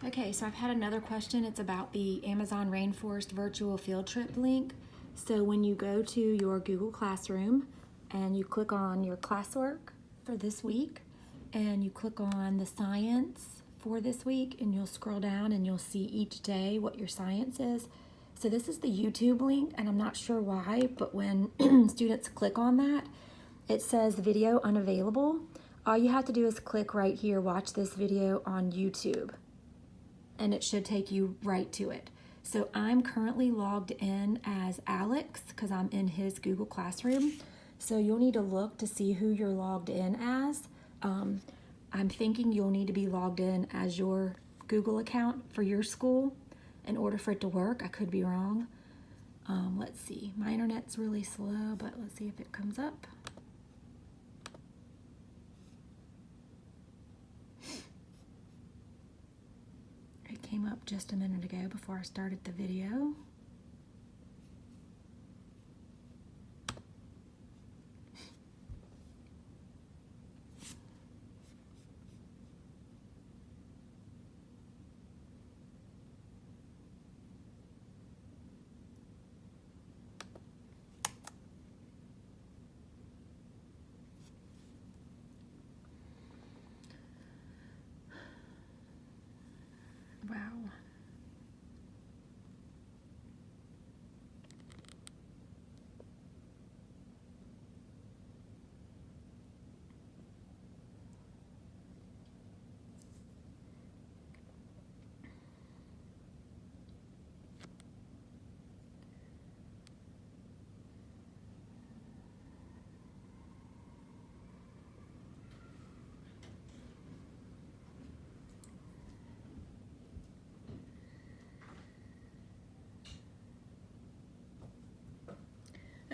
Okay, so I've had another question. It's about the Amazon Rainforest virtual field trip link. So when you go to your Google Classroom and you click on your classwork for this week and you click on the science for this week and you'll scroll down and you'll see each day what your science is. So this is the YouTube link and I'm not sure why, but when students click on that, it says video unavailable. All you have to do is click right here, watch this video on YouTube, and it should take you right to it. So I'm currently logged in as Alex because I'm in his Google Classroom. So you'll need to look to see who you're logged in as. I'm thinking you'll need to be logged in as your Google account for your school in order for it to work. I could be wrong. Let's see, my internet's really slow, but let's see if it comes up. It came up just a minute ago before I started the video. Wow.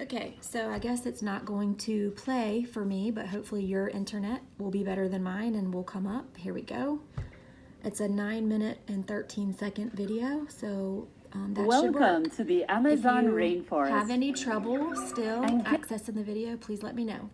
Okay, so I guess it's not going to play for me, but hopefully your internet will be better than mine and will come up. Here we go. It's a 9-minute and 13-second video, so that should work. Welcome to the Amazon If you Rainforest. have any trouble still accessing the video, please let me know.